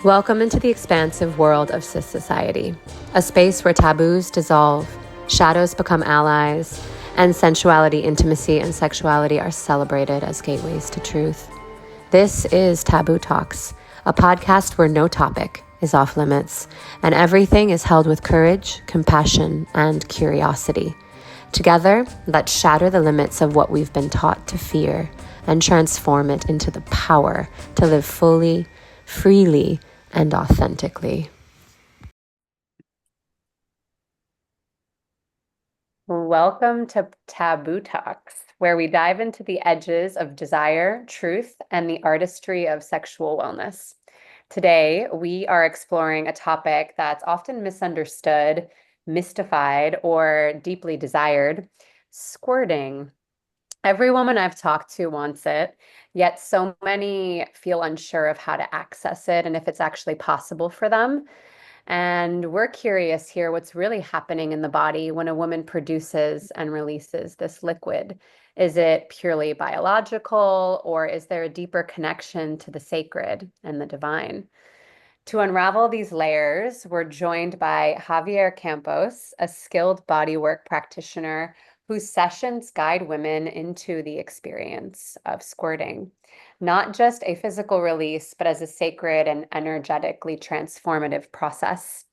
Welcome into the expansive world of SISociety, a space where taboos dissolve, shadows become allies, and sensuality, intimacy, and sexuality are celebrated as gateways to truth. This is Taboo Talks, a podcast where no topic is off limits, and everything is held with courage, compassion, and curiosity. Together, let's shatter the limits of what we've been taught to fear and transform it into the power to live fully, freely, and authentically. Welcome to Taboo Talks, where we dive into the edges of desire, truth, and the artistry of sexual wellness. Today, we are exploring a topic that's often misunderstood, mystified, or deeply desired: squirting. Every woman I've talked to wants it, yet so many feel unsure of how to access it and if it's actually possible for them. And we're curious here what's really happening in the body when a woman produces and releases this liquid. Is it purely biological, or is there a deeper connection to the sacred and the divine? To unravel these layers, we're joined by Javier Campos, a skilled bodywork practitioner whose sessions guide women into the experience of squirting, not just a physical release, but as a sacred and energetically transformative process.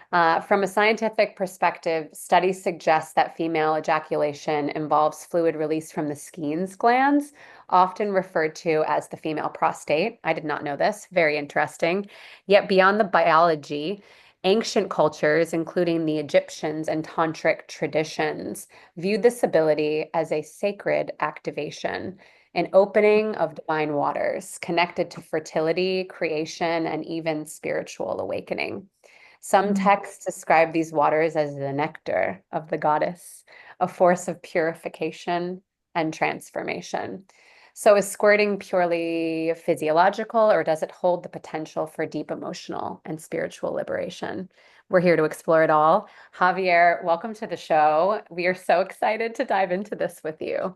From a scientific perspective, studies suggest that female ejaculation involves fluid release from the Skene's glands, often referred to as the female prostate. I did not know this. Very interesting. Yet, beyond the biology, ancient cultures, including the Egyptians and tantric traditions, viewed this ability as a sacred activation, an opening of divine waters connected to fertility, creation, and even spiritual awakening. Some texts describe these waters as the nectar of the goddess, a force of purification and transformation. So, is squirting purely physiological, or does it hold the potential for deep emotional and spiritual liberation? We're here to explore it all. Javier, welcome to the show. We are so excited to dive into this with you.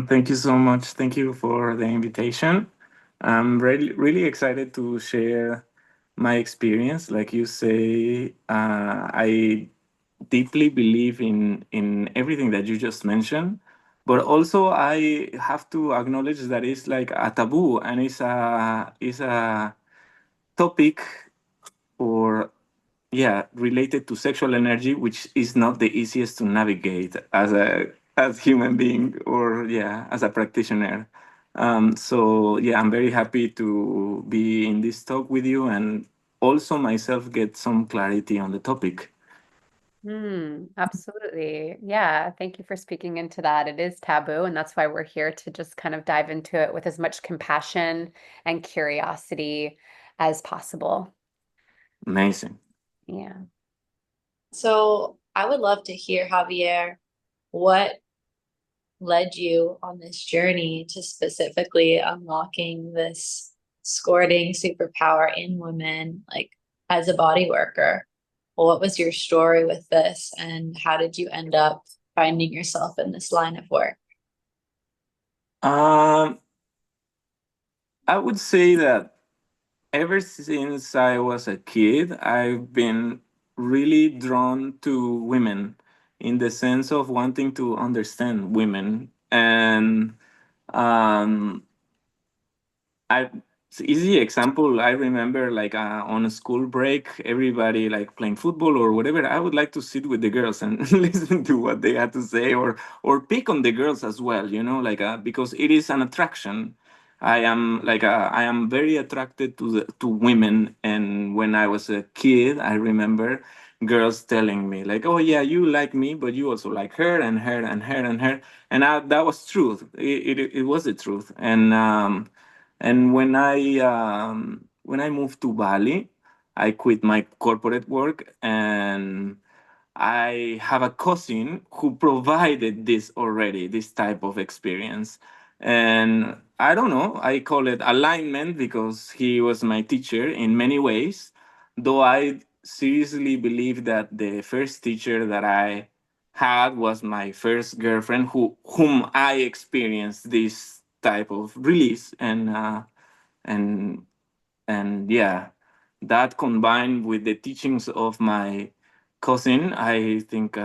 Thank you so much. Thank you for the invitation. I'm really excited to share my experience. Like you say, I deeply believe in everything that you just mentioned, but also I have to acknowledge that it's like a taboo and it's a topic or yeah related to sexual energy, which is not the easiest to navigate as human being or yeah as a practitioner. So yeah, I'm very happy to be in this talk with you and also myself get some clarity on the topic. Absolutely. Yeah. Thank you for speaking into that. It is taboo, and that's why we're here to just kind of dive into it with as much compassion and curiosity as possible. Amazing. Yeah. So I would love to hear, Javier, what led you on this journey to specifically unlocking this squirting superpower in women, like as a body worker. Well, what was your story with this, and how did you end up finding yourself in this line of work? um I would say that ever since I was a kid, I've been really drawn to women in the sense of wanting to understand women. And um, I, easy example, I remember like on a school break, everybody like playing football or whatever. I would like to sit with the girls and listen to what they had to say, or pick on the girls as well, like because it is an attraction. I am very attracted to women, and when I was a kid, I remember girls telling me like, "Oh yeah, you like me, but you also like her and her and her and her," and that was truth. It was the truth, and when I moved to Bali, I quit my corporate work, and I have a cousin who provided this already, this type of experience. And I don't know, I call it alignment because he was my teacher in many ways, though I seriously believe that the first teacher that I had was my first girlfriend whom I experienced this type of release and and yeah. that combined with the teachings of my cousin, I think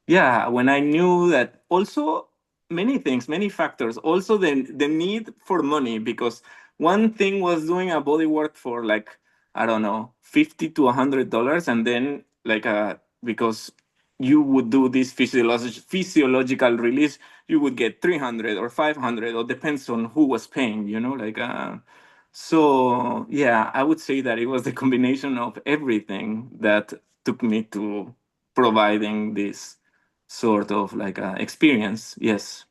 yeah, when I knew that also many things, many factors, also the need for money, because one thing was doing a body work for like, I don't know, $50 to $100, and then like because you would do this physiological release, you would get 300 or 500, or depends on who was paying, like so yeah, I would say that it was the combination of everything that took me to providing this sort of like experience. Yes.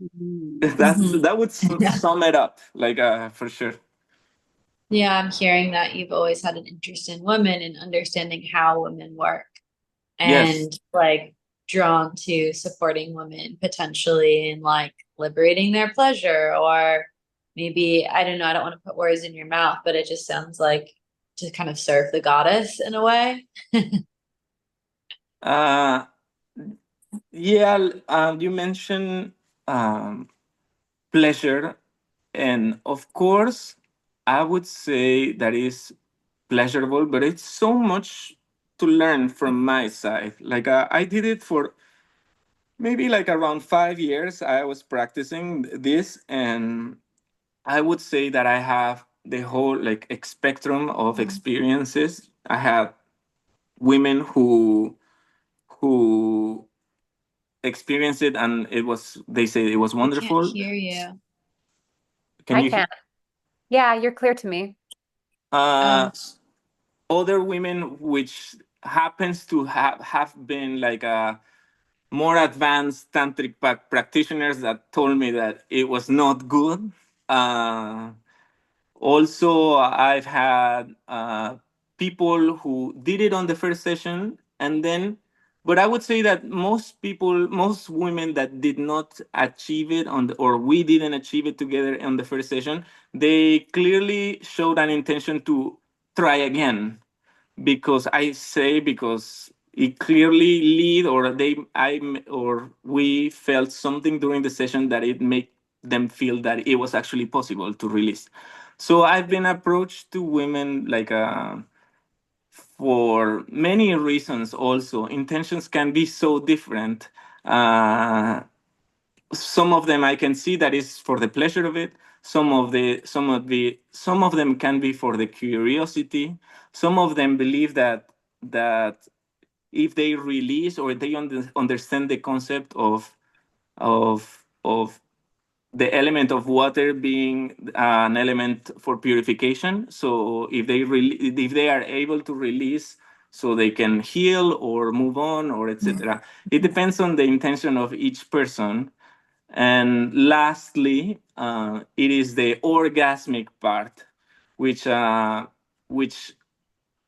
Mhm. That would sum it up, like for sure. Yeah, I'm hearing that you've always had an interest in women and understanding how women work Yes. and like drawn to supporting women potentially in like liberating their pleasure, or maybe, I don't know, I don't want to put words in your mouth, but it just sounds like to kind of serve the goddess in a way. uh yeah, you mentioned um pleasure, and of course I would say that is pleasurable, but it's so much to learn from my side. Like I did it for maybe like around 5 years. I was practicing this, and I would say that I have the whole like spectrum of experiences. I had women who experienced it, and they say it was I can't wonderful. hear you. Can I you can. Yeah, you're clear to me. uh Oh, other women which happens to have been like more advanced tantric practitioners that told me that it was not good. Also, I've had people who did it on the first session, and then, but I would say that most women that did not achieve it or we didn't achieve it together on the first session, they clearly showed an intention to try again, because it clearly lead, or or we felt something during the session that it made them feel that it was actually possible to release. So I've been approached to women like for many reasons. Also, intentions can be so different. uh, some of them I can see that is for the pleasure of it. Some of them can be for the curiosity. Some of them believe that if they release, or they understand the concept of the element of water being an element for purification. So if they are able to release, so they can heal or move on, or etc. It depends on the intention of each person. And lastly, it is the orgasmic part, which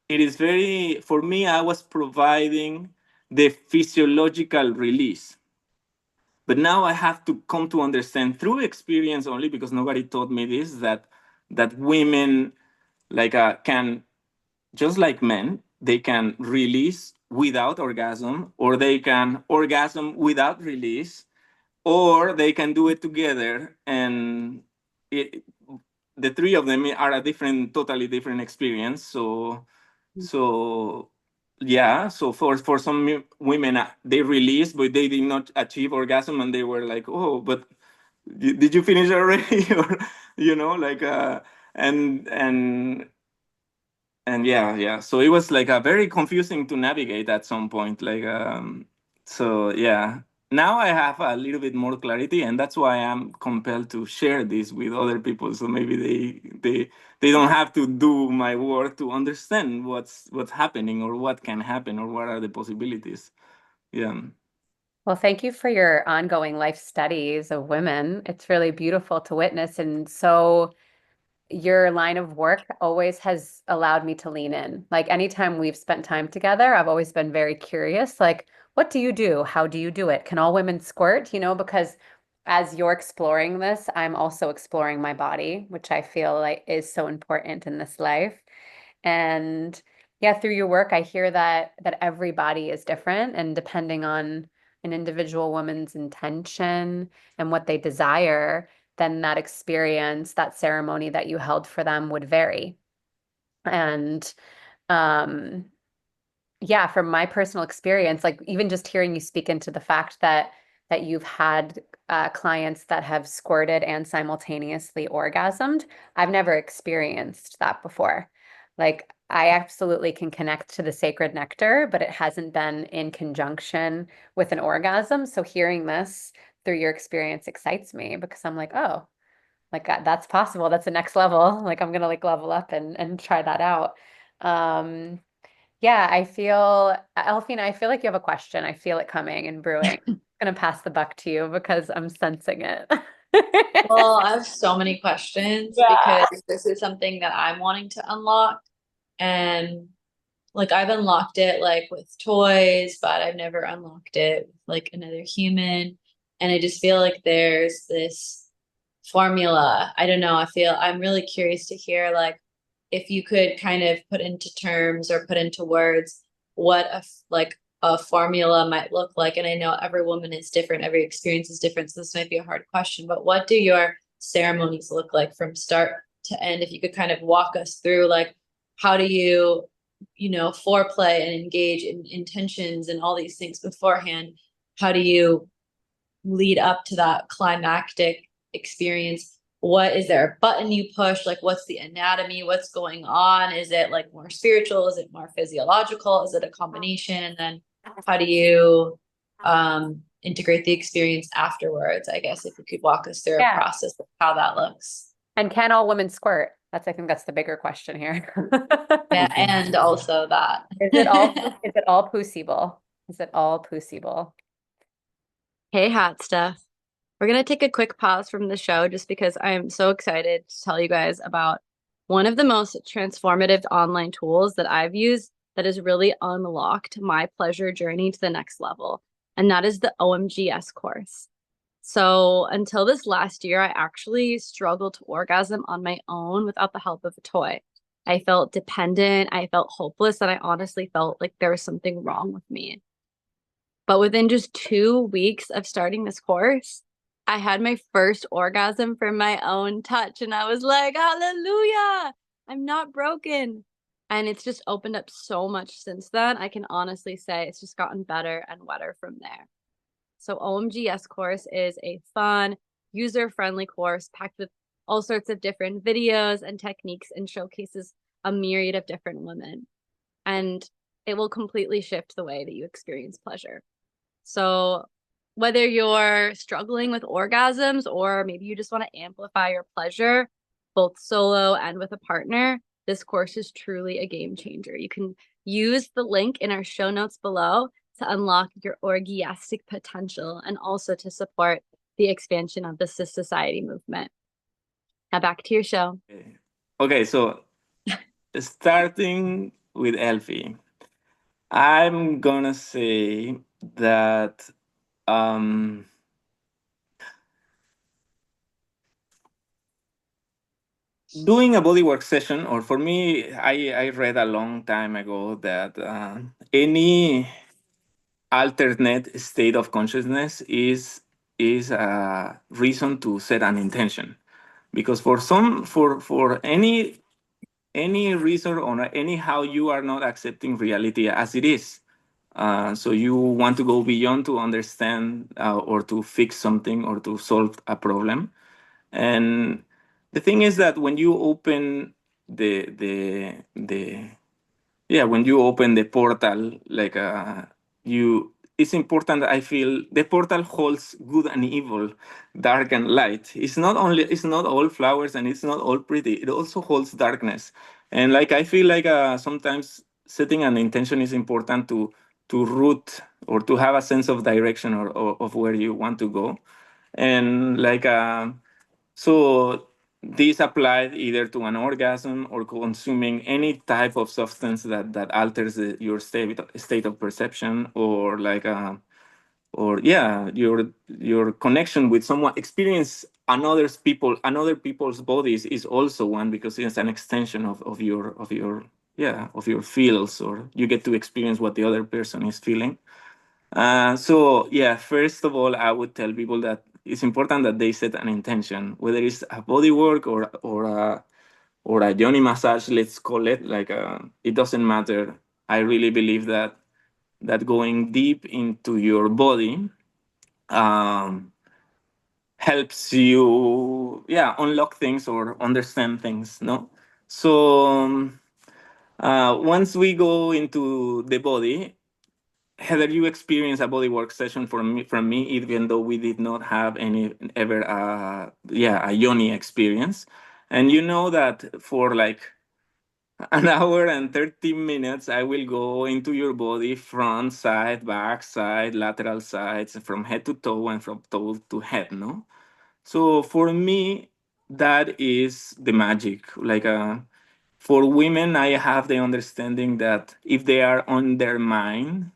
it is very, for me, I was providing the physiological release. But now I have to come to understand through experience only, because nobody taught me this, that women like can, just like men, they can release without orgasm, or they can orgasm without release, or they can do it together. And it, the three of them are a totally different experience. So yeah, so for some women, they released, but they did not achieve orgasm, and they were like, oh, but did you finish already? Or like and yeah, so it was like a very confusing to navigate at some point, like so yeah, now I have a little bit more clarity, and that's why I'm compelled to share this with other people, so maybe they don't have to do my work to understand what's happening, or what can happen, or what are the possibilities. Yeah. Well, thank you for your ongoing life studies of women. It's really beautiful to witness. And so your line of work always has allowed me to lean in. Like anytime we've spent time together, I've always been very curious, like, what do you do? How do you do it? Can all women squirt? Because as you're exploring this, I'm also exploring my body, which I feel like is so important in this life. And yeah, through your work, I hear that every body is different, and depending on an individual woman's intention and what they desire, then that experience, that ceremony that you held for them would vary. And um, yeah, from my personal experience, like even just hearing you speak into the fact that you've had clients that have squirted and simultaneously orgasmed, I've never experienced that before. Like I absolutely can connect to the sacred nectar, but it hasn't been in conjunction with an orgasm. So hearing this through your experience excites me because I'm like, oh, like that's possible. That's the next level. Like I'm gonna like level up and try that out. Um, yeah, I feel, Elfina, I feel like you have a question. I feel it coming and brewing. I'm gonna pass the buck to you because I'm sensing it. Well, I have so many questions Yeah. because this is something that I'm wanting to unlock. And like I've unlocked it like with toys, but I've never unlocked it with like another human. And I just feel like there's this formula. I don't know. I feel I'm really curious to hear like if you could kind of put into terms or put into words what like a formula might look like. And I know every woman is different, every experience is different, so this might be a hard question, but what do your ceremonies look like from start to end? If you could kind of walk us through like how do you foreplay and engage in intentions and all these things beforehand? How do you lead up to that climactic experience? What is there a button you push? Like, what's the anatomy? What's going on? Is it like more spiritual? Is it more physiological? Is it a combination? And then how do you integrate the experience afterwards? I guess if you could walk us through a Yeah. process of how that looks. And can all women squirt? I think that's the bigger question here. Yeah, and also that. Is it all possible? Is it all possible? Hey, hot stuff. We're going to take a quick pause from the show just because I'm so excited to tell you guys about one of the most transformative online tools that I've used that has really unlocked my pleasure journey to the next level, and that is the OMGS course. So until this last year, I actually struggled to orgasm on my own without the help of a toy. I felt dependent, I felt hopeless, and I honestly felt like there was something wrong with me. But within just 2 weeks of starting this course, I had my first orgasm from my own touch. And I was like, hallelujah, I'm not broken. And it's just opened up so much since then. I can honestly say it's just gotten better and wetter from there. So OMGS course is a fun, user-friendly course packed with all sorts of different videos and techniques and showcases a myriad of different women. And it will completely shift the way that you experience pleasure. So whether you're struggling with orgasms or maybe you just want to amplify your pleasure, both solo and with a partner, this course is truly a game changer. You can use the link in our show notes below to unlock your orgastic potential and also to support the expansion of the SISociety movement. Now back to your show. Okay, so starting with Elfie, I'm gonna say that doing a bodywork session, or for me, I read a long time ago that any alternate state of consciousness is a reason to set an intention, because for any reason or anyhow you are not accepting reality as it is. So you want to go beyond to understand or to fix something or to solve a problem. And the thing is that when you open the yeah, when you open the portal, like you, it's important that I feel the portal holds good and evil, dark and light. It's not all flowers and it's not all pretty. It also holds darkness. And like I feel like sometimes setting an intention is important to root or to have a sense of direction or of where you want to go. And like so this applied either to an orgasm or consuming any type of substance that alters your state of perception, or like or yeah, your connection with someone, experience another people's bodies is also one, because it's an extension of your yeah, of your feels, or you get to experience what the other person is feeling. So yeah, first of all, I would tell people that it's important that they set an intention, whether it's a body work a yoni massage, let's call it. Like it doesn't matter. I really believe that going deep into your body um, helps you, yeah, unlock things or understand things. No, so once we go into the body, Heather, you experienced a bodywork session from me, even though we did not have any ever, a yoni experience. And you know that for like an hour and 30 minutes, I will go into your body, front, side, back, side, lateral sides, from head to toe and from toe to head, no? So for me, that is the magic. Like, for women, I have the understanding that if they are on their mind,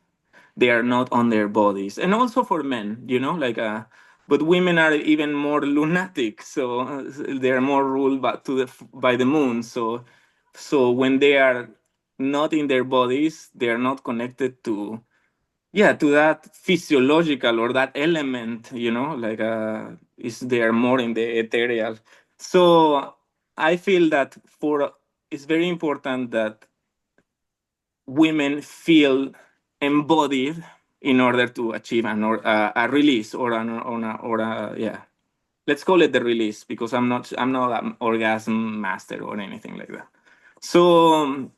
they are not on their bodies. And also for men, like but women are even more lunatic, so they are more ruled by the moon. So when they are not in their bodies, they are not connected to, yeah, to that physiological or that element, like is they are more in the ethereal. So I feel that for it's very important that women feel embodied in order to achieve a release yeah, let's call it the release, because I'm not an orgasm master or anything like that. So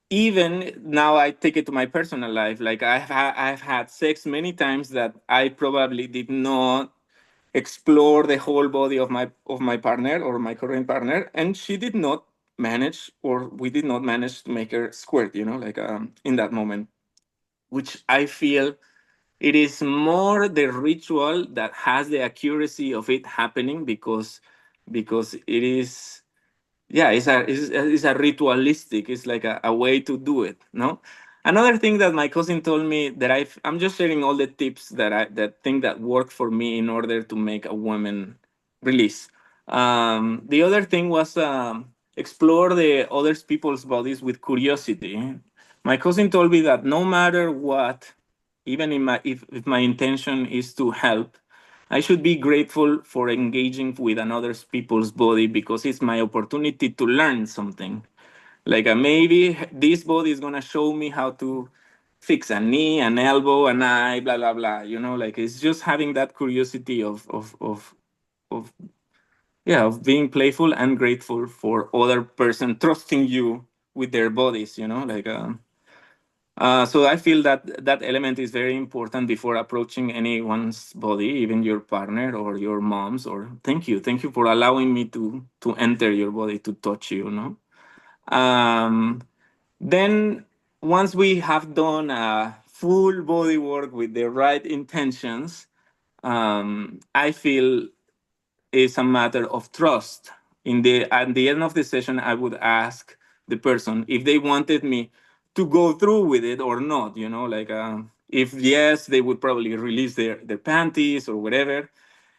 even now I take it to my personal life. Like I've had sex many times that I probably did not explore the whole body of my partner or my current partner, and she did not manage, or we did not manage to make her squirt, like in that moment, which I feel it is more the ritual that has the accuracy of it happening, because it is, yeah, it's a ritualistic, it's like a way to do it, no? Another thing that my cousin told me, that I'm just sharing all the tips that work for me in order to make a woman release. The other thing was, explore the other people's bodies with curiosity. My cousin told me that no matter what, even if my intention is to help, I should be grateful for engaging with another people's body, because it's my opportunity to learn something. Like maybe this body is gonna show me how to fix a knee, an elbow, an eye, blah blah blah. Like it's just having that curiosity of yeah, of being playful and grateful for other person trusting you with their bodies. Like so I feel that element is very important before approaching anyone's body, even your partner or your mom's. Or thank you for allowing me to enter your body, to touch you. Then once we have done a full body work with the right intentions, I feel it's a matter of trust. At the end of the session, I would ask the person if they wanted me to go through with it or not. Like if yes, they would probably release their panties or whatever.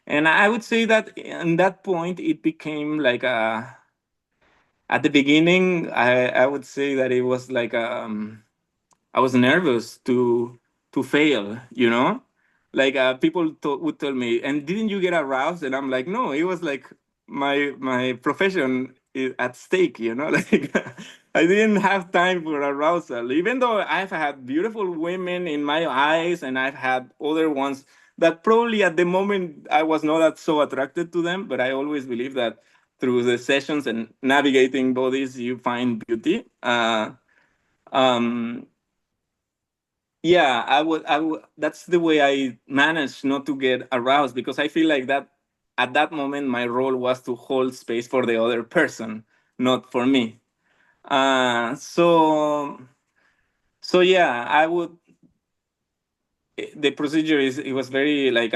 And I would say that in that point, it became like at the beginning, I would say that it was like I was nervous to fail, Like would tell me, and didn't you get aroused? And I'm like, no, it was like my profession is at stake, Like I didn't have time for arousal, even though I've had beautiful women in my eyes, and I've had other ones that probably at the moment I was not that so attracted to them, but I always believe that through the sessions and navigating bodies, you find beauty. Um, yeah, I would, that's the way I managed not to get aroused, because I feel like that at that moment my role was to hold space for the other person, not for me. So yeah, the procedure is, it was very like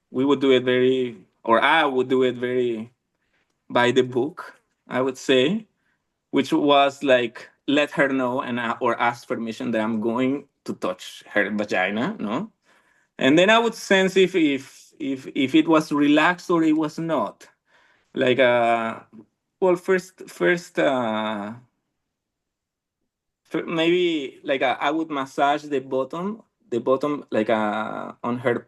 we would do it very, or I would do it very by the book, I would say, which was like let her know and or ask permission that I'm going to touch her vagina, no? And then I would sense if it was relaxed or it was not. Like well, first maybe like I would massage the bottom like on her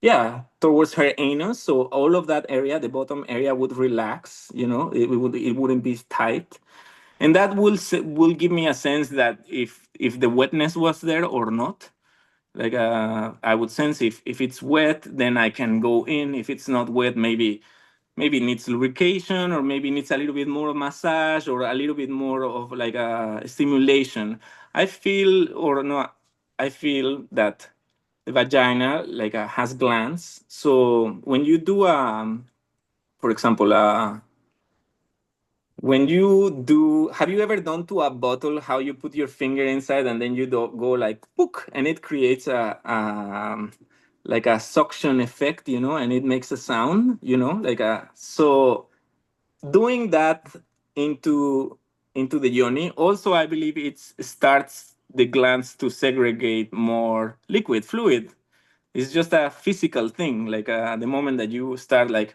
yeah, towards her anus. So all of that area, the bottom area, would relax. It wouldn't be tight, and that will give me a sense that if the wetness was there or not. Like I would sense if it's wet, then I can go in. If it's not wet, maybe it needs lubrication, or maybe it needs a little bit more of massage, or a little bit more of like a stimulation. I feel that the vagina like has glands. So when you do for example, when you do, have you ever done to a bottle how you put your finger inside and then you go like pook, and it creates like a suction effect, and it makes a sound, like a so doing that into the yoni also, I believe it starts the glands to segregate more liquid fluid. It's just a physical thing, like the moment that you start like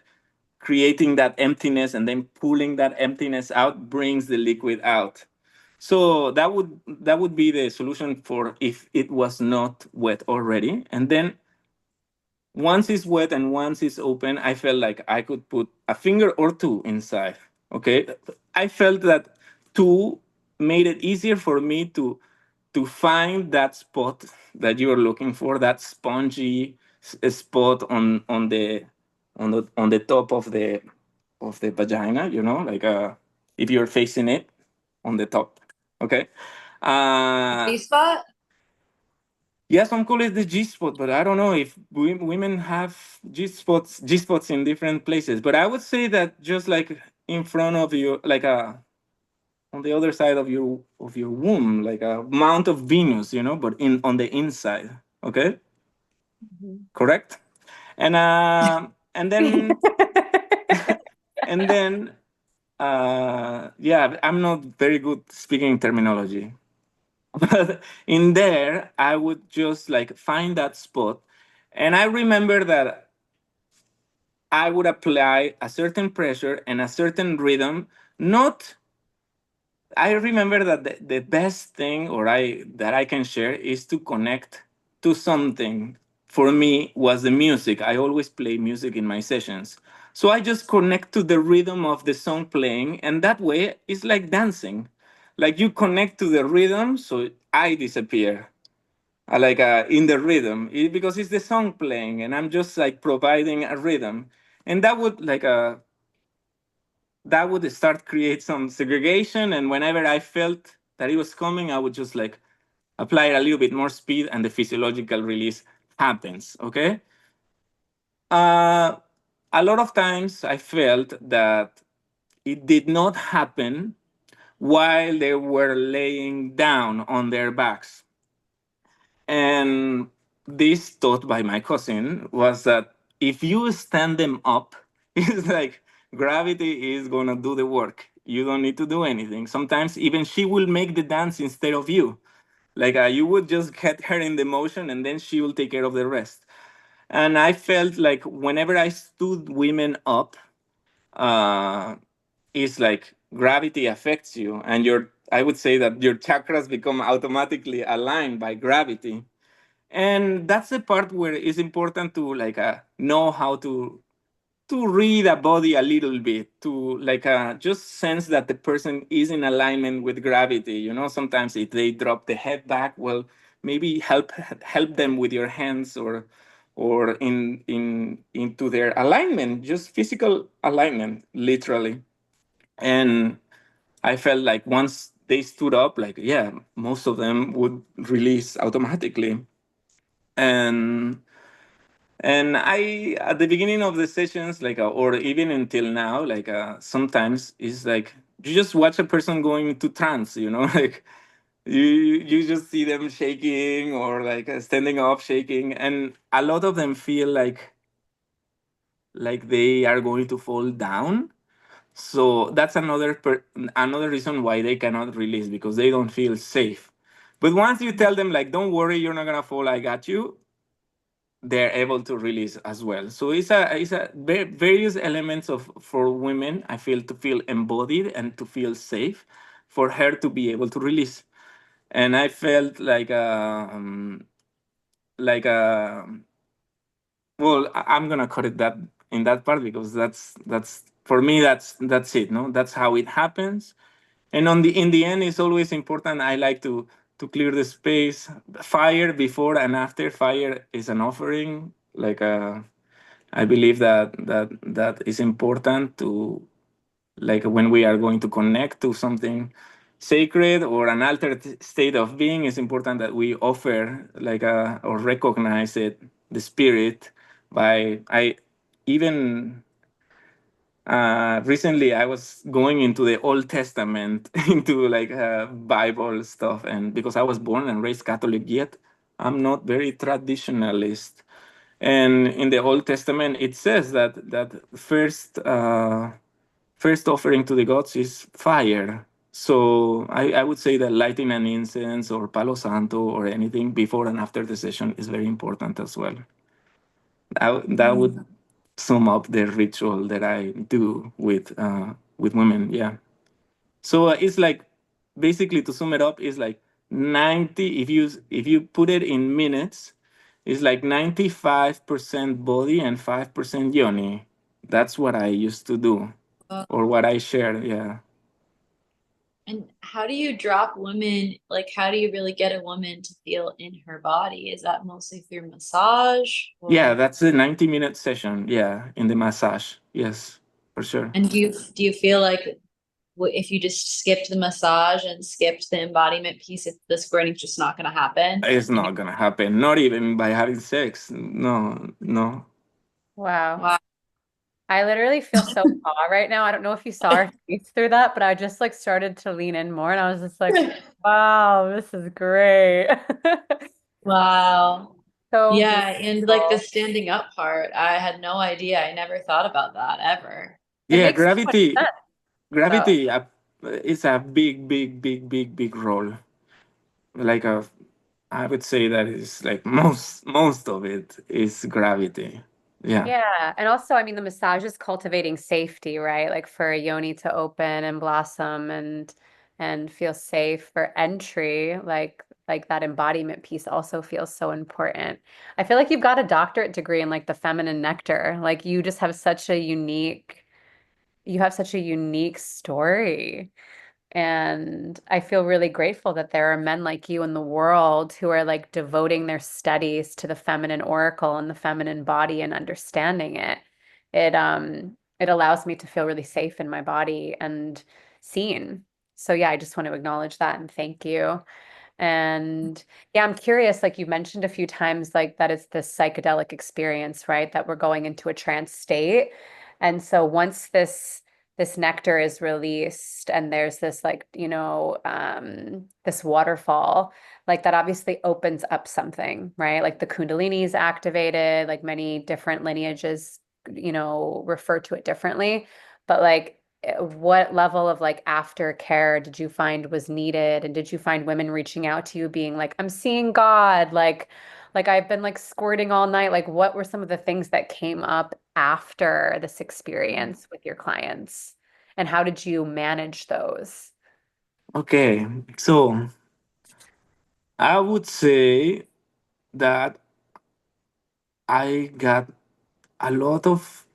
creating that emptiness and then pulling that emptiness out brings the liquid out. So that would be the solution for if it was not wet already. And then once it's wet and once it's open, I felt like I could put a finger or two inside. Okay. I felt that two made it easier for me to find that spot that you're looking for, that spongy spot on the top of the vagina, like if you're facing it on the top. Okay. Uh, G-spot? yeah, some call it the G spot, but I don't know if women have G spots in different places. But I would say that just like in front of you, like on the other side of your womb, like a Mount of Venus, but on the inside. Okay, Mhm. correct. And and then yeah, I'm not very good speaking terminology. But in there, I would just like find that spot. And I remember that I would apply a certain pressure and a certain rhythm. Not, I remember that the best thing that I can share is to connect to something. For me, was the music. I always play music in my sessions. So I just connect to the rhythm of the song playing, and that way it's like dancing. Like you connect to the rhythm, so I disappear like in the rhythm because it's the song playing and I'm just like providing a rhythm, and that would start create some segregation, and whenever I felt that it was coming, I would just like apply a little bit more speed and the physiological release happens. Okay. uh, a lot of times I felt that it did not happen while they were laying down on their backs. And this taught by my cousin was that if you stand them up, it's like gravity is gonna do the work. You don't need to do anything. Sometimes even she will make the dance instead of you. Like you would just get her in the motion and then she will take care of the rest. And I felt like whenever I stood women up, uh, it's like gravity affects you, and I would say that your chakras become automatically aligned by gravity. And that's the part where it's important to like know how to read a body a little bit, to like just sense that the person is in alignment with gravity. Sometimes if they drop the head back, well, maybe help them with your hands, or into their alignment, just physical alignment, literally. And I felt like once they stood up, like, yeah, most of them would release automatically. And I, at the beginning of the sessions, like or even until now, like sometimes it's like you just watch a person going into trance, like you just see them shaking, or like standing up shaking, and a lot of them feel like they are going to fall down. So that's another reason why they cannot release, because they don't feel safe. But once you tell them like, don't worry, you're not gonna fall, I got you, they're able to release as well. So it's a various elements of for women, I feel, to feel embodied and to feel safe, for her to be able to release. And I felt like like Well, I'm gonna cut it that in that part because that's for me that's it. No, that's how it happens. And on the in the end, it's always important. I like to clear the space. Fire before and after. Fire is an offering. Like I believe that is important to, like, when we are going to connect to something sacred or an altered state of being, it's important that we offer, like, or recognize it, the spirit. By I even recently I was going into the Old Testament, into like Bible stuff, and because I was born and raised Catholic, yet I'm not very traditionalist. And in the Old Testament, it says that first offering to the gods is fire. So I would say that lighting an incense or Palo Santo or anything before and after the session is very important as well. That would sum up the ritual that I do with women. Yeah. So it's like, basically, to sum it up, is like 90. If you put it in minutes, it's like 95% body and 5% yoni. That's what I used to do, Uh, or what I share. Yeah. And how do you drop women? Like, how do you really get a woman to feel in her body? Is that mostly through massage Yeah, or? that's a 90-minute session. Yeah, in the massage. Yes, for sure. And do you feel like if you just skipped the massage and skipped the embodiment piece, if the squirting's just not going to happen? It's And not gonna happen. Not even by having sex. No, no. Wow. wow, I literally feel so awe right now. I don't know if you saw our face through that, but I just like started to lean in more and I was just like, wow, this is great. wow. So Yeah, and like the beautiful. standing up part, I had no idea. I never thought about that ever. It Yeah, makes so much gravity. sense though. Gravity is a big, big, big, big, big role. Like I would say that is like most of it is gravity. Yeah. Yeah. And also, I mean, the massage is cultivating safety, right? Like for a yoni to open and blossom and feel safe for entry, like that embodiment piece also feels so important. I feel like you've got a doctorate degree in like the feminine nectar. Like you have such a unique story. And I feel really grateful that there are men like you in the world who are like devoting their studies to the feminine oracle and the feminine body and understanding it. It allows me to feel really safe in my body and seen. So yeah, I just want to acknowledge that and thank you. And yeah, I'm curious, like you mentioned a few times, like that it's this psychedelic experience, right? That we're going into a trance state. And so once this nectar is released and there's this like, this waterfall, like that obviously opens up something, right? Like the Kundalini is activated, like many different lineages, refer to it differently. But like what level of like aftercare did you find was needed? And did you find women reaching out to you being like, I'm seeing God, like I've been like squirting all night. Like what were some of the things that came up after this experience with your clients? And how did you manage those? Okay. So I would say that I got a lot of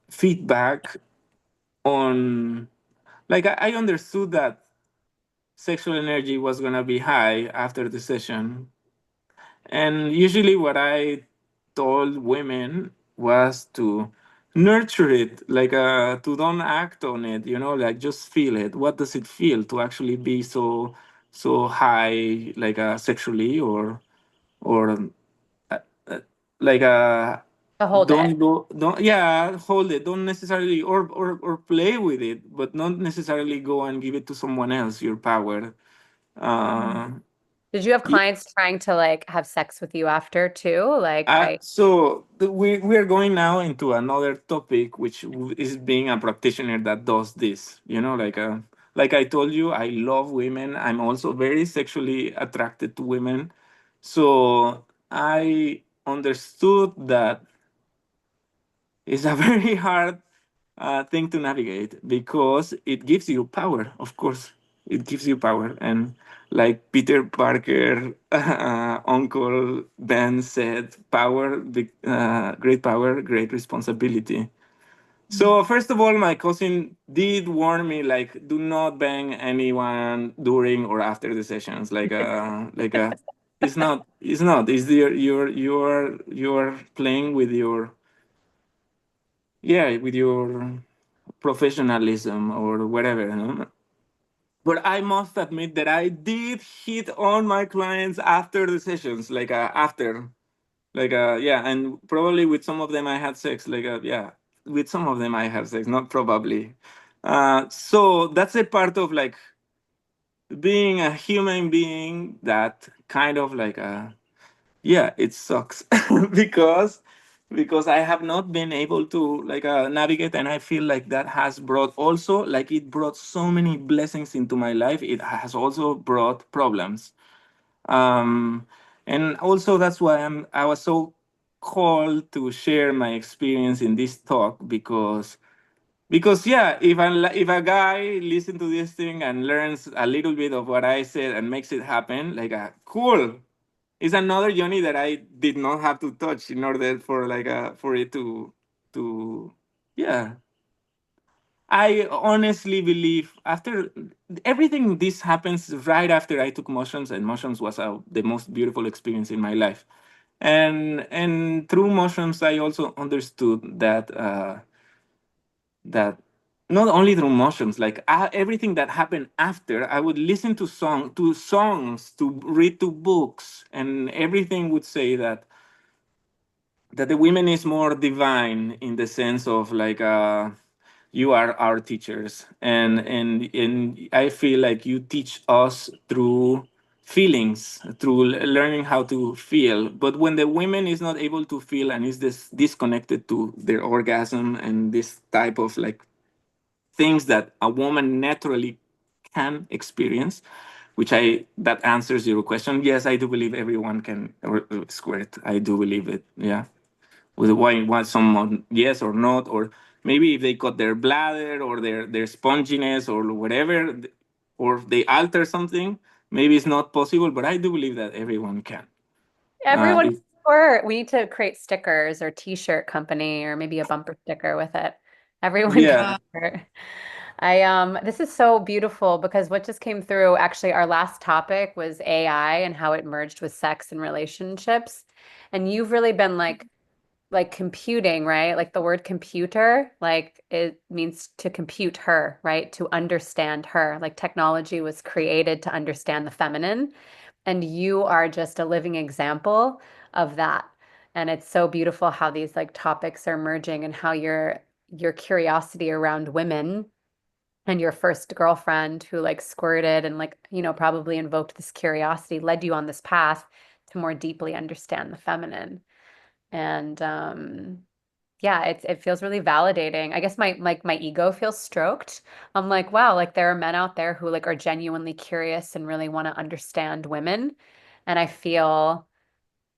feedback on, like, I understood that sexual energy was gonna be high after the session. And usually, what I told women was to nurture it, like to don't act on it, like just feel it. What does it feel to actually be so high, like sexually, or uh, uh, like To hold it. don't, yeah, hold it. Don't necessarily, or play with it, but not necessarily go and give it to someone else. Your power. Uh, Did you have clients trying to like have sex with you after too? We are going now into another topic, which is being a practitioner that does this. Like I told you, I love women. I'm also very sexually attracted to women. So I understood that it's a very hard thing to navigate because it gives you power, of course. It gives you power. And like Peter Parker, Uncle Ben said, great power, great responsibility. So first of all, my cousin did warn me, like, do not bang anyone during or after the sessions. It's you're playing with your professionalism or whatever. No? But I must admit that I did hit on my clients after the sessions, yeah, and probably with some of them I had sex, yeah, with some of them I had sex, not probably. So that's a part of like being a human being that kind of yeah, it sucks because I have not been able to navigate, and I feel like that has brought also, like, it brought so many blessings into my life. It has also brought problems, um, and also that's why I was so called to share my experience in this talk, because yeah, if a guy listens to this thing and learns a little bit of what I said and makes it happen, cool. It's another journey that I did not have to touch in order for for it to yeah. I honestly believe after everything this happens right after I took mushrooms, and mushrooms was the most beautiful experience in my life. And through mushrooms, I also understood that not only through mushrooms, everything that happened after, I would listen to songs, to read to books, and everything would say that the women is more divine in the sense of you are our teachers, and I feel like you teach us through feelings, through learning how to feel. But when the women is not able to feel and is disconnected to their orgasm and this type of things that a woman naturally can experience, which I that answers your question. Yes, I do believe everyone can squirt. I do believe it. Yeah, with why want someone yes or not, or maybe if they got their bladder or their sponginess or whatever, or they alter something, maybe it's not possible. But I do believe that everyone can. Everyone If, can squirt. We need to create stickers or t-shirt company or maybe a bumper sticker with it. Everyone can yeah. Yeah. squirt. This is so beautiful because what just came through, actually, our last topic was AI and how it merged with sex and relationships. And you've really been like computing, right? Like the word computer, like it means to compute her, right? To understand her. Like technology was created to understand the feminine. And you are just a living example of that. And it's so beautiful how these like topics are merging and how your curiosity around women and your first girlfriend who like squirted and like, probably invoked this curiosity led you on this path to more deeply understand the feminine. And yeah, it feels really validating. I guess my ego feels stroked. I'm like, wow, like there are men out there who like are genuinely curious and really want to understand women. And I feel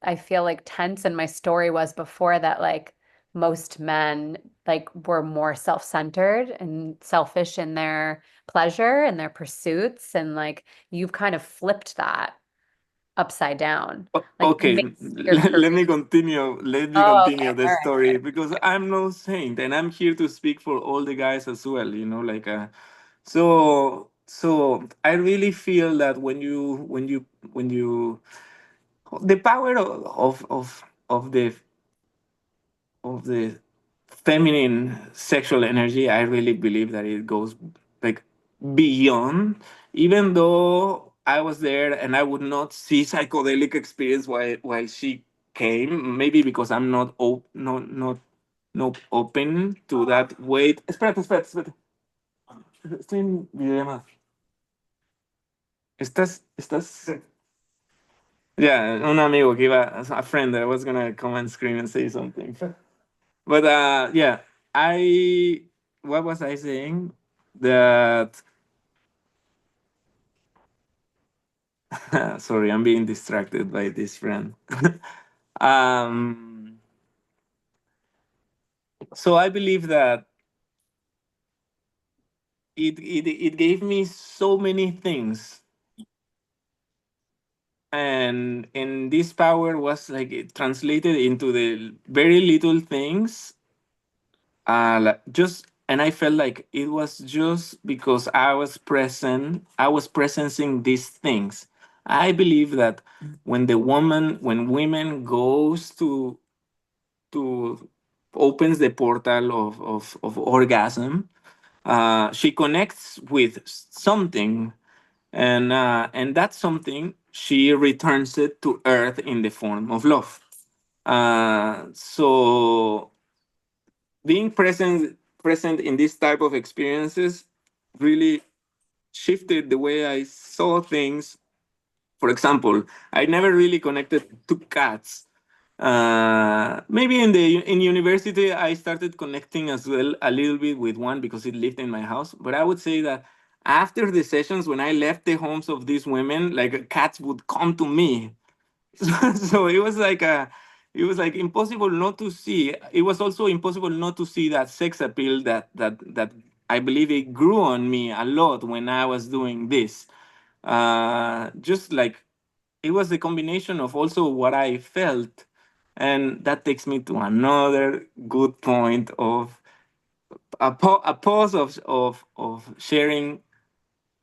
like tense, and my story was before that like most men like were more self-centered and selfish in their pleasure and their pursuits, and like you've kind of flipped that upside down. Like you Okay, make your career. let me continue. Let me Oh, continue okay. the All right. story because I'm no saint, and I'm here to speak for all the guys as well. So I really feel that when you the power of the feminine sexual energy, I really believe that it goes like beyond. Even though I was there and I would not see psychedelic experience while she came, maybe because I'm not open to that. Wait, espérate. Estoy en videollamada. Estás. Yeah, un amigo que iba, a friend that was gonna come and scream and say something. But yeah, I what was I saying? That sorry, I'm being distracted by this friend. um, so I believe that it gave me so many things, and this power was like it translated into the very little things, just, and I felt like it was just because I was presencing these things. I believe that when women goes to opens the portal of orgasm, she connects with something, and that something she returns it to earth in the form of love. So being present in this type of experiences really shifted the way I saw things. For example, I never really connected to cats. Maybe in university I started connecting as well a little bit with one because it lived in my house. But I would say that after the sessions, when I left the homes of these women, like cats would come to me. So it was like impossible not to see. It was also impossible not to see that sex appeal that I believe it grew on me a lot when I was doing this. Just like it was the combination of also what I felt, and that takes me to another good point of a pause of sharing.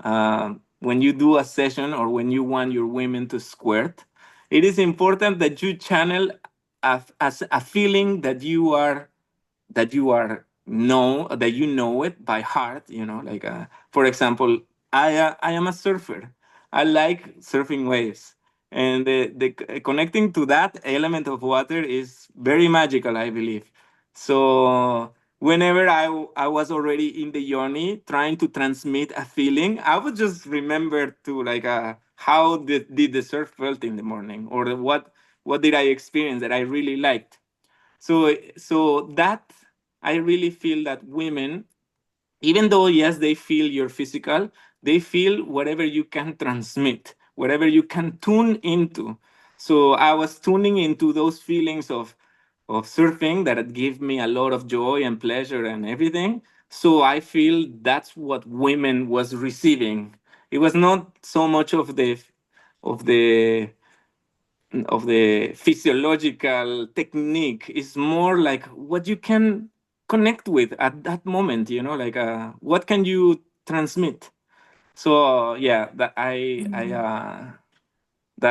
When you do a session or when you want your women to squirt, it is important that you channel a feeling that you know it by heart. Like for example, I am a surfer. I like surfing waves, and the connecting to that element of water is very magical, I believe. So whenever I was already in the journey trying to transmit a feeling, I would just remember to like how did the surf felt in the morning, or what did I experience that I really liked. So that I really feel that women, even though yes they feel your physical, they feel whatever you can transmit, whatever you can tune into. So I was tuning into those feelings of surfing that it gave me a lot of joy and pleasure and everything. So I feel that's what women was receiving. It was not so much of the of the physiological technique. Is more like what you can connect with at that moment, like what can you transmit. So yeah, that I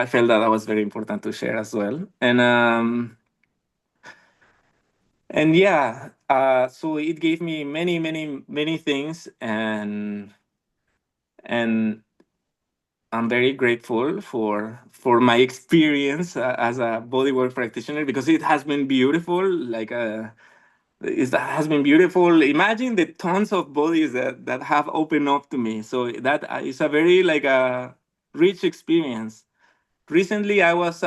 felt that was very important to share as well. And yeah, so it gave me many many things, and I'm very grateful for my experience as a bodywork practitioner, because it has been beautiful. Like it has been beautiful. Imagine the tons of bodies that have opened up to me. So that is a very like a rich experience. Recently, I was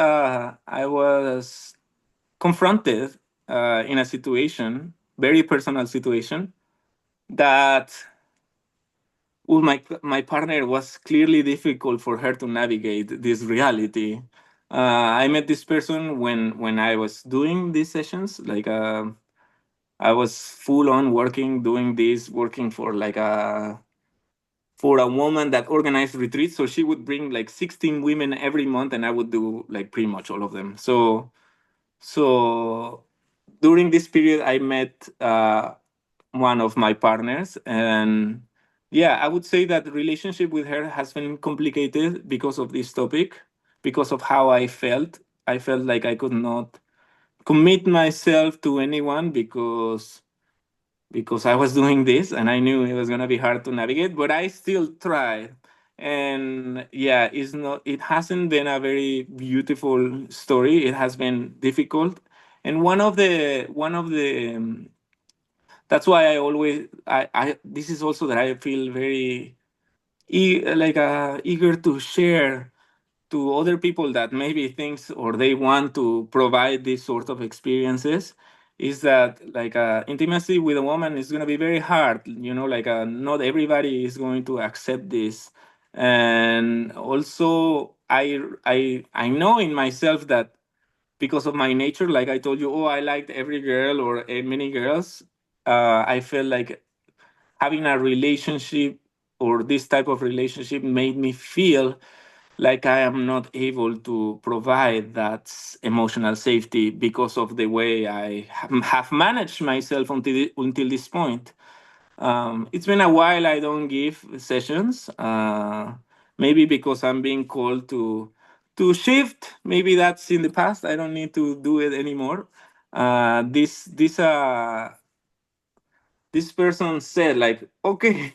confronted in a situation, very personal situation, that well, my partner was clearly difficult for her to navigate this reality. I met this person when I was doing these sessions. Like I was full on working, doing this, working for a woman that organized retreats. So she would bring like 16 women every month, and I would do like pretty much all of them. So during this period, I met one of my partners, and yeah, I would say that the relationship with her has been complicated because of this topic, because of how I felt like I could not commit myself to anyone because I was doing this, and I knew it was going to be hard to navigate, but I still tried. And yeah, it hasn't been a very beautiful story. It has been difficult. And that's why I this is also that I feel very eager to share to other people that maybe thinks or they want to provide these sort of experiences, is that like intimacy with a woman is going to be very hard. Like not everybody is going to accept this. And also I know in myself that because of my nature, like I told you, oh, I liked every girl or many girls. I felt like having a relationship or this type of relationship made me feel like I am not able to provide that emotional safety because of the way I have managed myself until this point. It's been a while I don't give sessions. Maybe because I'm being called to shift. Maybe that's in the past. I don't need to do it anymore. This person said like, okay,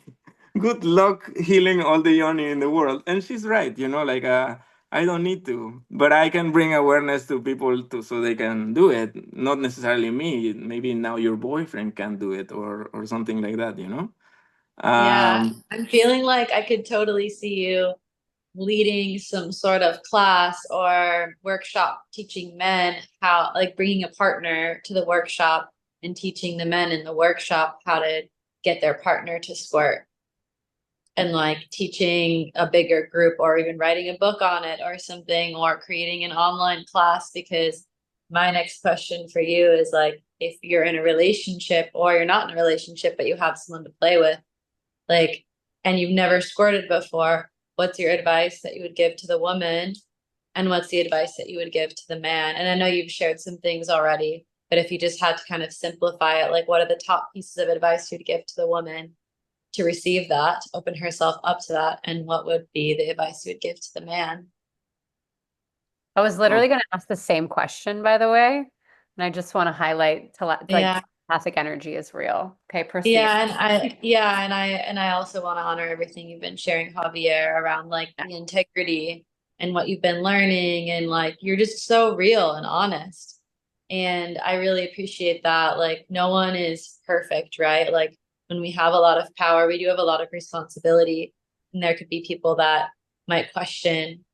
good luck healing all the yoni in the world, and she's right. Like I don't need to, but I can bring awareness to people to so they can do it. Not necessarily me. Maybe now your boyfriend can do it, or something like that. Yeah, Um, I'm feeling like I could totally see you leading some sort of class or workshop teaching men how, like bringing a partner to the workshop and teaching the men in the workshop how to get their partner to squirt, and like teaching a bigger group or even writing a book on it or something, or creating an online class. Because my next question for you is like, if you're in a relationship or you're not in a relationship but you have someone to play with, like, and you've never squirted before, what's your advice that you would give to the woman? And what's the advice that you would give to the man? And I know you've shared some things already, but if you just had to kind of simplify it, like what are the top pieces of advice you'd give to the woman to receive that, to open herself up to that? And what would be the advice you would give to the man? I was literally going to ask the same question, by the way. And I just want to highlight like Yeah. telepathic energy is real. Okay, proceed. And I also want to honor everything you've been sharing, Javier, around like the integrity and what you've been learning, and like you're just so real and honest. And I really appreciate that. Like no one is perfect, right? Like when we have a lot of power, we do have a lot of responsibility. And there could be people that might question,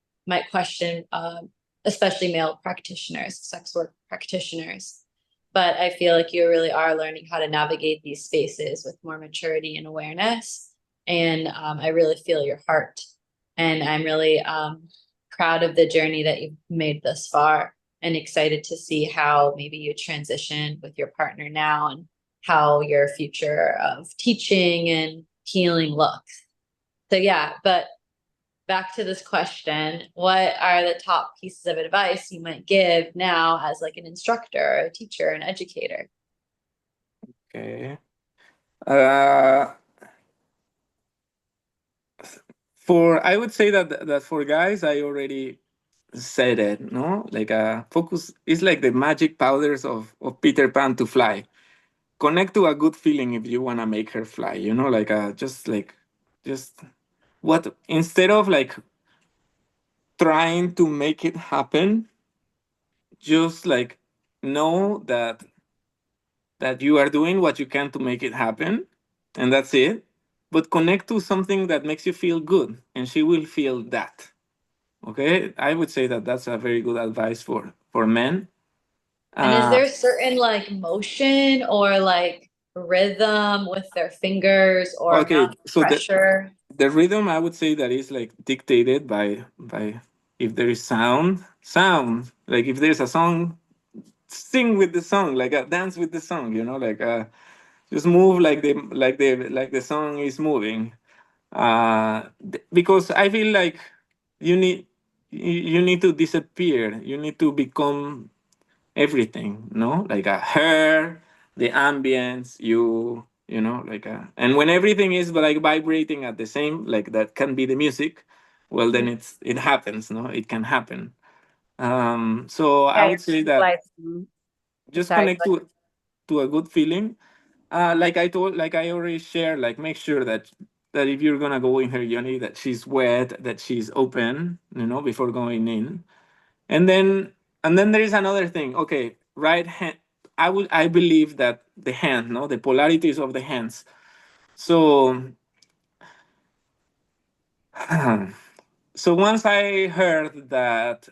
especially male practitioners, sex work practitioners. But I feel like you really are learning how to navigate these spaces with more maturity and awareness. And I really feel your heart. And I'm really proud of the journey that you've made thus far, and excited to see how maybe you transition with your partner now, and how your future of teaching and healing looks. So, yeah, but back to this question, what are the top pieces of advice you might give now as like an instructor, a teacher, an educator? okay. Uh, for I would say that for guys, I already said it. No, like focus is like the magic powders of Peter Pan to fly. Connect to a good feeling if you wanna make her fly. Like just what instead of like trying to make it happen, just like know that you are doing what you can to make it happen, and that's it. But connect to something that makes you feel good, and she will feel that. Okay, I would say that that's a very good advice for men. And is uh there certain like motion or like rhythm with their fingers or okay, amount of so pressure? the rhythm, I would say that is like dictated by if there is sound, like if there's a song, sing with the song, like dance with the song, like just move like the song is moving. Because I feel like you need you need to disappear, you need to become everything, no, like a hair, the ambience, like and when everything is like vibrating at the same, like that can be the music, well then it happens, no, it can happen. So I Yeah, would say you're that visualizing. just Sorry. connect to a good feeling. Like I already shared, like make sure that if you're gonna go in her yoni, that she's wet, that she's open, before going in. And then there is another thing. Okay, right hand. I believe that the hand, no, the polarities of the hands. So so once I heard that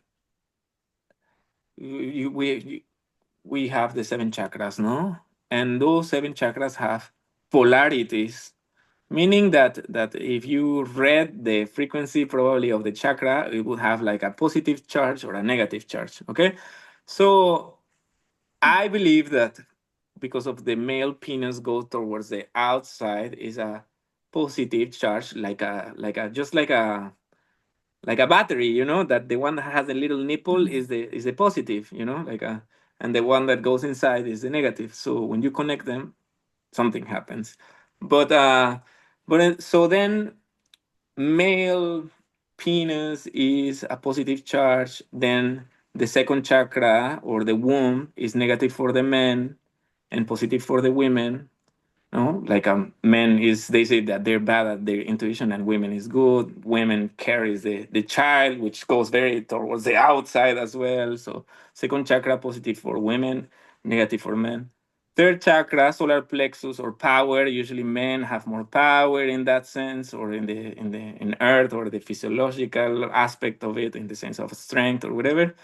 we have the seven chakras, no, and those seven chakras have polarities, meaning that if you read the frequency probably of the chakra, it would have like a positive charge or a negative charge. Okay, so I believe that because of the male penis goes towards the outside, is a positive charge, just like a battery, that the one that has a little nipple is the positive, and the one that goes inside is the negative. So when you connect them, something happens. So then male penis is a positive charge, then the second chakra or the womb is negative for the men and positive for the women. No, like men is, they say that they're bad at their intuition and women is good. Women carries the child, which goes very towards the outside as well. So second chakra positive for women, negative for men. Third chakra, solar plexus or power. Usually men have more power in that sense, or in earth, or the physiological aspect of it in the sense of strength or whatever.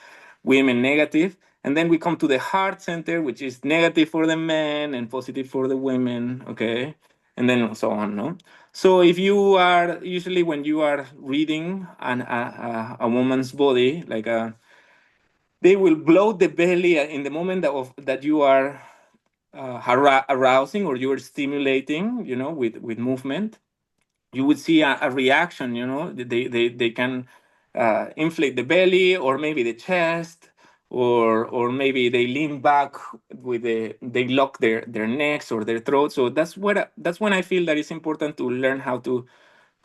Women negative. And then we come to the heart center, which is negative for the men and positive for the women, okay? And then so on, no? So if you are, usually when you are reading a woman's body, they will blow the belly in the moment that you are arousing or you are stimulating, with movement. You would see a reaction, they can inflate the belly or maybe the chest, or maybe they lean back they lock their necks or their throat. So that's when I feel that it's important to learn how to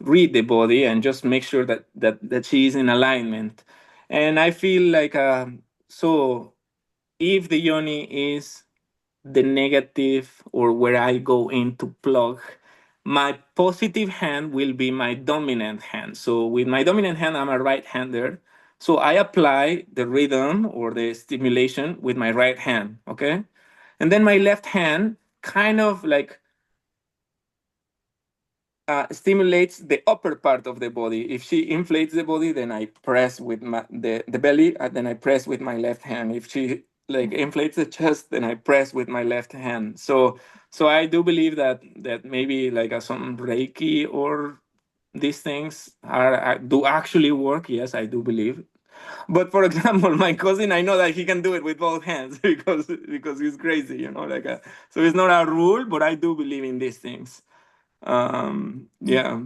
read the body and just make sure that she is in alignment. And I feel like so if the yoni is the negative, or where I go in to plug, my positive hand will be my dominant hand. So with my dominant hand, I'm a right-hander. So I apply the rhythm or the stimulation with my right hand, okay? And then my left hand kind of like stimulates the upper part of the body. If she inflates the body, then I press with the belly, and then I press with my left hand. If she like inflates the chest, then I press with my left hand. So I do believe that maybe like some Reiki or these things do actually work. Yes, I do believe. But for example, my cousin, I know that he can do it with both hands because he's crazy, so it's not a rule, but I do believe in these things. Yeah.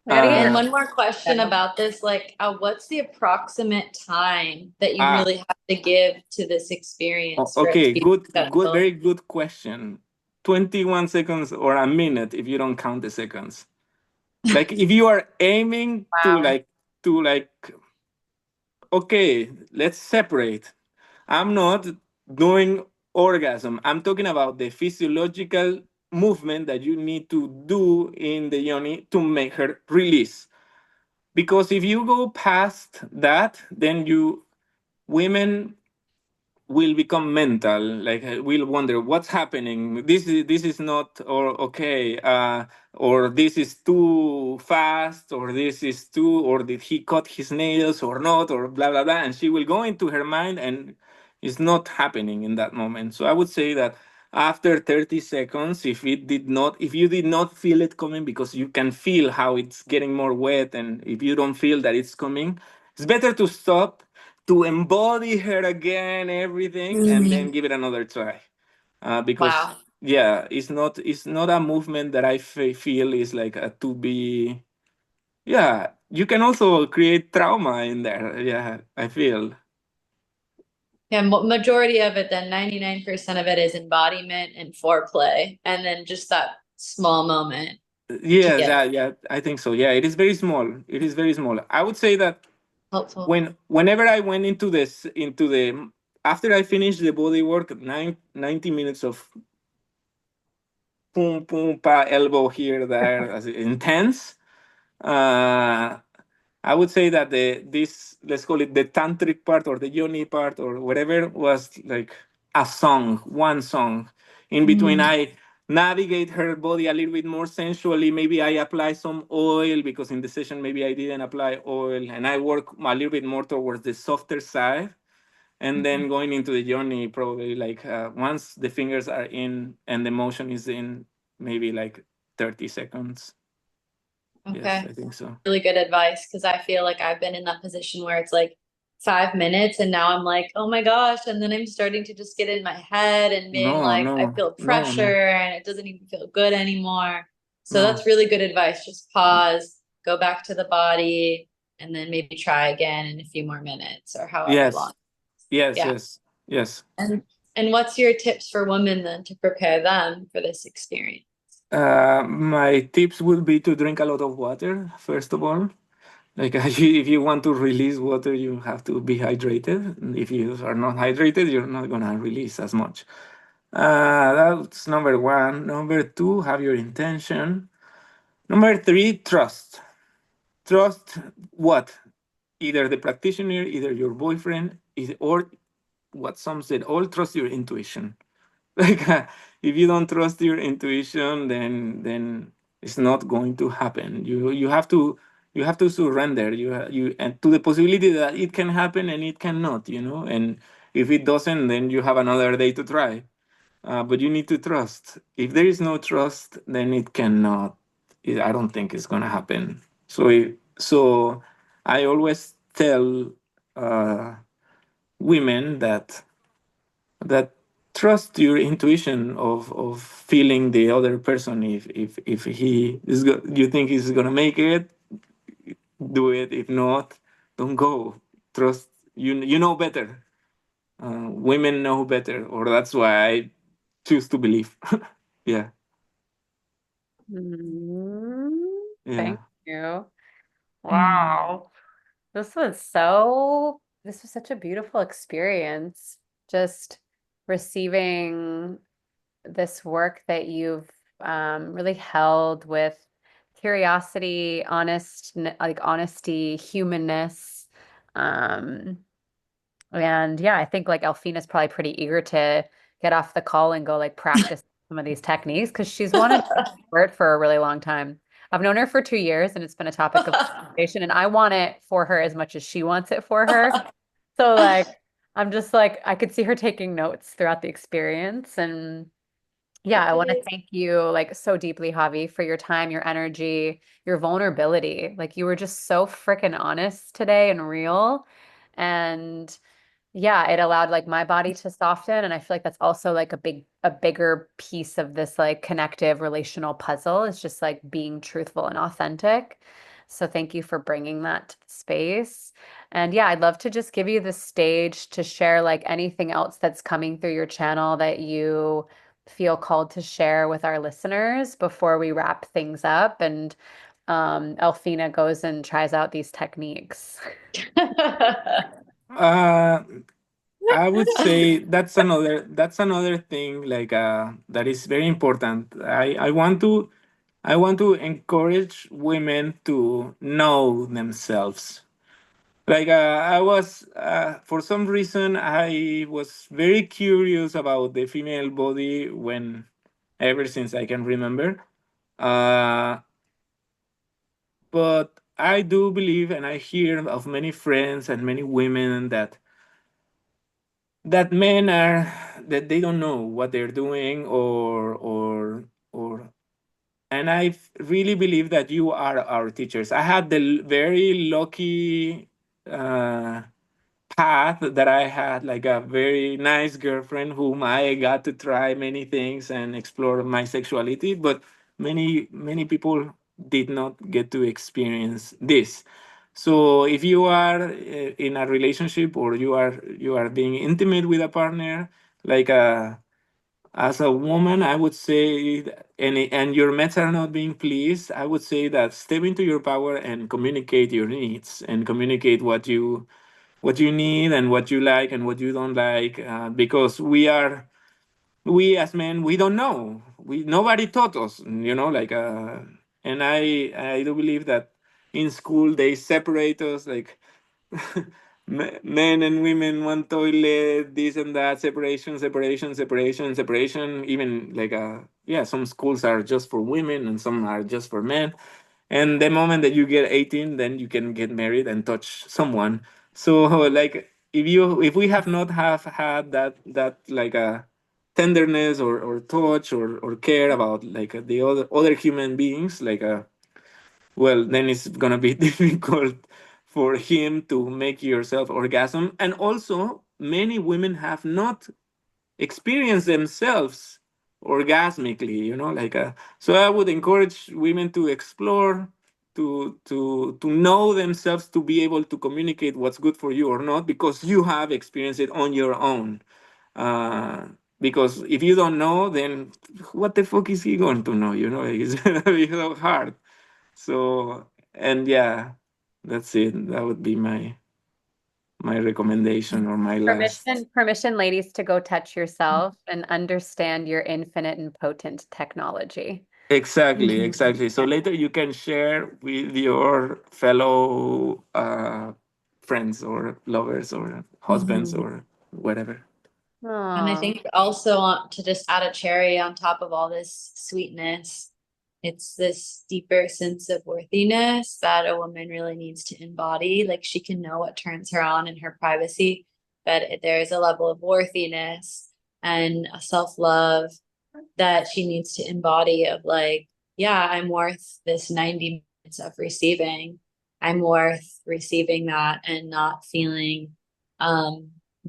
I gotta get And your one more question about this, like, what's the approximate time that you Ah, really have to give to this experience for it to okay. be Good, successful? very good question. 21 seconds or a minute if you don't count the seconds. Like if you are aiming Wow. to like, okay, let's separate. I'm not doing orgasm. I'm talking about the physiological movement that you need to do in the yoni to make her release. Because if you go past that, then women will become mental, like will wonder what's happening. This is not, or okay, or this is too fast, or this is too, or did he cut his nails or not, or blah blah blah, and she will go into her mind, and it's not happening in that moment. So I would say that after 30 seconds, if you did not feel it coming, because you can feel how it's getting more wet, and if you don't feel that it's coming, it's better to stop, to embody her again, everything, and then give it another try. Because Wow. yeah, it's not a movement that I feel is like to be. Yeah, you can also create trauma in there. Yeah, I feel. Yeah, majority of it, then 99% of it is embodiment and foreplay, and then just that small moment Yeah, together. yeah, I think so. Yeah, it is very small. It is very small. I would say that Helpful. whenever I went into the after I finished the body work, 90 minutes of boom, boom, pa, elbow here, there, as intense. Uh, I would say that this, let's call it the tantric part or the yoni part or whatever, was like a song, one song. In between, I navigate her body a little bit more sensually. Maybe I apply some oil, because in the session maybe I didn't apply oil, and I work a little bit more towards the softer side. And then going into the journey, probably like once the fingers are in and the motion is in, maybe like 30 seconds. Yes, Okay. I think so. Really good advice, because I feel like I've been in that position where it's like 5 minutes and now I'm like, oh my gosh. And then I'm starting to just get in my head and being No, like, I no, feel no, no, pressure and it doesn't even feel good anymore. So no. that's really good advice. Just pause, go back to the body, and then maybe try again in a few more minutes or however long. Yes, yes, Yeah. yes, yes. And what's your tips for women then to prepare them for this experience? My tips would be to drink a lot of water, first of all. Like if you want to release water, you have to be hydrated. And if you are not hydrated, you're not gonna release as much. That's number one. Number two, have your intention. Number three, trust. Trust what? Either the practitioner, either your boyfriend, or what some said, all trust your intuition. Like if you don't trust your intuition, then it's not going to happen. You have to surrender. You and to the possibility that it can happen and it cannot. And if it doesn't, then you have another day to try. But you need to trust. If there is no trust, then it cannot. I don't think it's gonna happen. So I always tell uh, women that trust your intuition of feeling the other person. If you think he's gonna make it, do it. If not, don't go. Trust you know better. Women know better, or that's why I choose to believe. Yeah, Mm, yeah. thank you. Wow. This was such a beautiful experience. Just receiving this work that you've really held with curiosity, honesty, humanness. Um, and yeah, I think like Elfina's probably pretty eager to get off the call and go like practice some of these techniques because she's wanted to squirt for a really long time. I've known her for 2 years and it's been a topic of conversation, and I want it for her as much as she wants it for her. So like I'm just like I could see her taking notes throughout the experience. And yeah, I want to thank you like so deeply, Javi, for your time, your energy, your vulnerability. Like you were just so freaking honest today and real. And yeah, it allowed like my body to soften. And I feel like that's also like a bigger piece of this like connective relational puzzle is just like being truthful and authentic. So thank you for bringing that to the space. And yeah, I'd love to just give you the stage to share like anything else that's coming through your channel that you feel called to share with our listeners before we wrap things up and Elfina goes and tries out these techniques. Uh, I would say that's another thing like that is very important. I want to encourage women to know themselves. Like I was for some reason I was very curious about the female body when ever since I can remember. Uh, but I do believe, and I hear of many friends and many women that men are that they don't know what they're doing, or and really believe that you are our teachers. I had the very lucky uh, path that I had like a very nice girlfriend whom I got to try many things and explore my sexuality, but many people did not get to experience this. So if you are in a relationship, or you are being intimate with a partner, like as a woman, I would say, and your mates are not being pleased, I would say that step into your power and communicate your needs and communicate what you need and what you like and what you don't like, because we as men, we don't know, we nobody taught us, like and I do believe that in school they separate us, like men and women, one toilet, this and that, separation, separation, separation, separation. Even like yeah, some schools are just for women and some are just for men. And the moment that you get 18, then you can get married and touch someone. So like if we have not have had that like a tenderness, or touch, or care about like the other human beings, like well, then it's gonna be difficult for him to make yourself orgasm. And also, many women have not experienced themselves orgasmically, so I would encourage women to explore, to know themselves, to be able to communicate what's good for you or not, because you have experienced it on your own. uh because if you don't know, then what the fuck is he going to know? It's gonna be so hard. So, and yeah, that's it. That would be my recommendation, or my last. Permission, ladies, to go touch yourself and understand your infinite and potent technology. Exactly. So later you can share with your fellow friends or lovers or husbands or whatever. And I Aw. think also to just add a cherry on top of all this sweetness, it's this deeper sense of worthiness that a woman really needs to embody. Like she can know what turns her on in her privacy, but there's a level of worthiness and a self-love that she needs to embody of like, yeah, I'm worth this 90 minutes of receiving. I'm worth receiving that and not feeling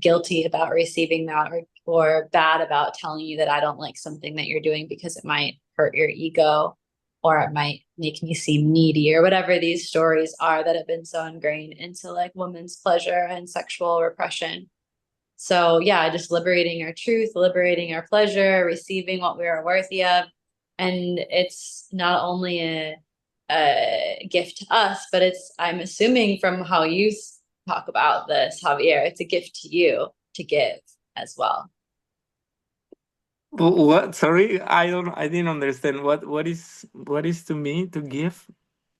guilty about receiving that, or bad about telling you that I don't like something that you're doing because it might hurt your ego or it might make me seem needy, or whatever these stories are that have been so ingrained into like women's pleasure and sexual repression. So yeah, just liberating our truth, liberating our pleasure, receiving what we are worthy of. And it's not only a gift to us, but I'm assuming from how you talk about this, Javier, it's a gift to you to give as well. What? Sorry, I didn't understand. What is to me to give?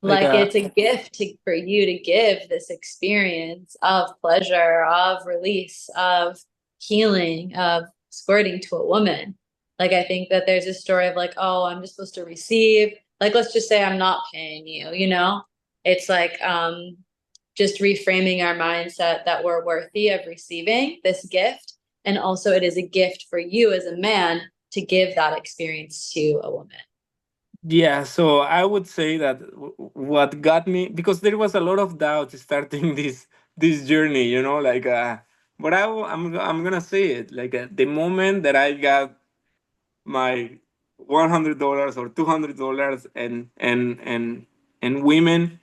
Like it's a gift for you to give this experience of pleasure, of release, of healing, of squirting to a woman. Like I think that there's a story of like, oh, I'm just supposed to receive. Like let's just say I'm not paying you, It's like just reframing our mindset that we're worthy of receiving this gift. And also it is a gift for you as a man to give that experience to a woman. Yeah, so I would say that what got me, because there was a lot of doubt starting this journey, but I'm gonna say it, like the moment that I got my $100 or $200, and women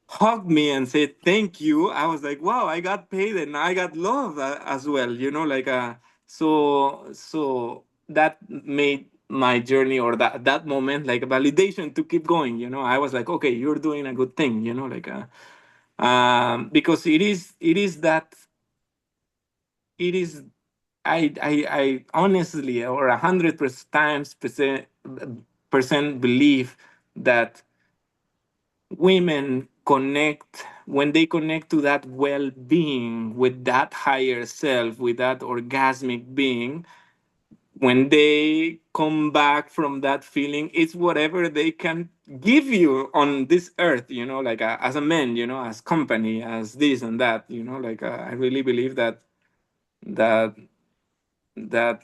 hugged me and said thank you, I was like, wow, I got paid and I got love as well, so that made my journey, or that moment, like a validation to keep going. I was like, okay, you're doing a good thing, because it is that it is I honestly, or 100% believe that women connect, when they connect to that well-being, with that higher self, with that orgasmic being, when they come back from that feeling, it's whatever they can give you on this earth, as a man, as company, as this and that, I really believe that that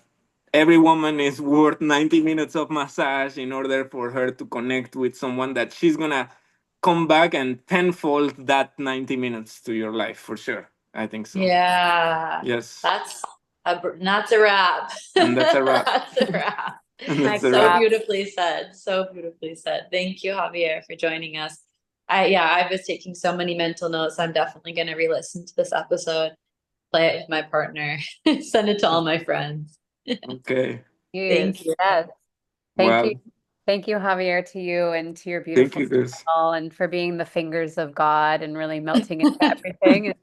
every woman is worth 90 minutes of massage in order for her to connect with someone that she's gonna come back and tenfold that 90 minutes to your life, for sure. I think so. Yeah. Yes. That's a wrap. And that's a wrap. That's a wrap. And that's a So wrap. beautifully said. So beautifully said. Thank you, Javier, for joining us. I was taking so many mental notes. I'm definitely going to re-listen to this episode, play it with my partner, send it to all my friends. Okay. Thank you. Yes. Thank you. Wow. Thank you, Javier, to you and to your Thank beautiful you, guys. soul, and for being the fingers of God and really melting into everything,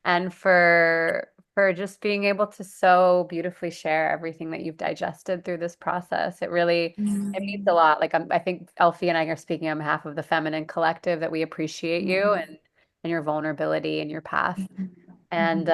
and for just being able to so beautifully share everything that you've digested through this process. It means a lot. Like I think Elfie and I are speaking on behalf of the feminine collective, that we appreciate you and your vulnerability and your path. And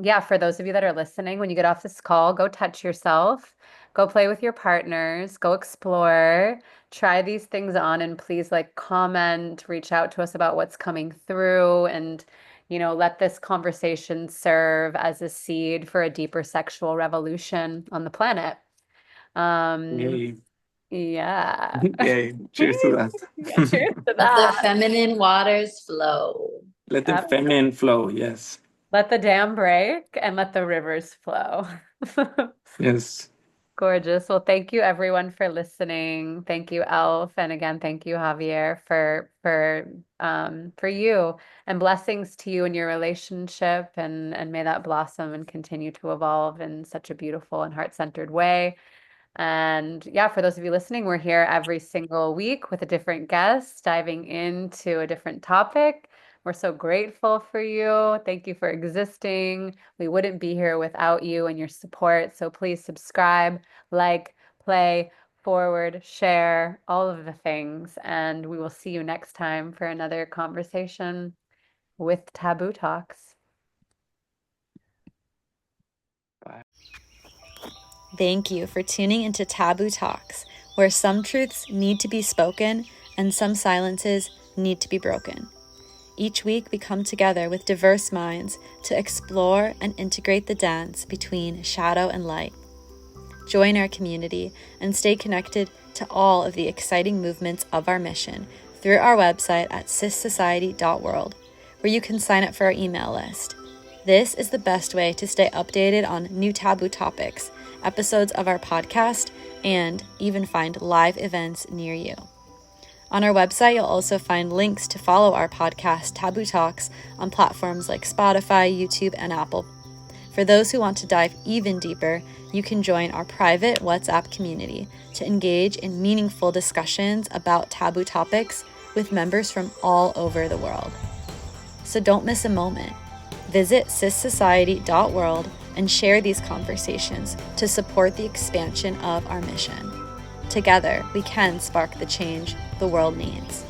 yeah, for those of you that are listening, when you get off this call, go touch yourself, go play with your partners, go explore, try these things on, and please like comment, reach out to us about what's coming through, and let this conversation serve as a seed for a deeper sexual revolution on the planet. Yay. Yeah. Yay. Cheers to that. Yeah, cheers to Let the that. feminine waters flow. Let the Yep. feminine flow. Yes. Let the dam break and let the rivers flow. Yes. Gorgeous. Well, thank you everyone for listening. Thank you, Elf, and again, thank you, Javier, for you, and blessings to you and your relationship, and may that blossom and continue to evolve in such a beautiful and heart-centered way. And yeah, for those of you listening, we're here every single week with a different guest, diving into a different topic. We're so grateful for you. Thank you for existing. We wouldn't be here without you and your support. So please subscribe, like, play, forward, share, all of the things. And we will see you next time for another conversation with Taboo Talks. Bye. Thank you for tuning into Taboo Talks, where some truths need to be spoken and some silences need to be broken. Each week, we come together with diverse minds to explore and integrate the dance between shadow and light. Join our community and stay connected to all of the exciting movements of our mission through our website at SISociety.world, where you can sign up for our email list. This is the best way to stay updated on new taboo topics, episodes of our podcast, and even find live events near you. On our website, you'll also find links to follow our podcast, Taboo Talks, on platforms like Spotify, YouTube, and Apple. For those who want to dive even deeper, you can join our private WhatsApp community to engage in meaningful discussions about taboo topics with members from all over the world. So don't miss a moment. Visit SISociety.world and share these conversations to support the expansion of our mission. Together, we can spark the change the world needs.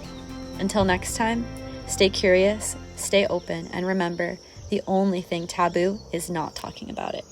Until next time, stay curious, stay open, and remember, the only thing taboo is not talking about it.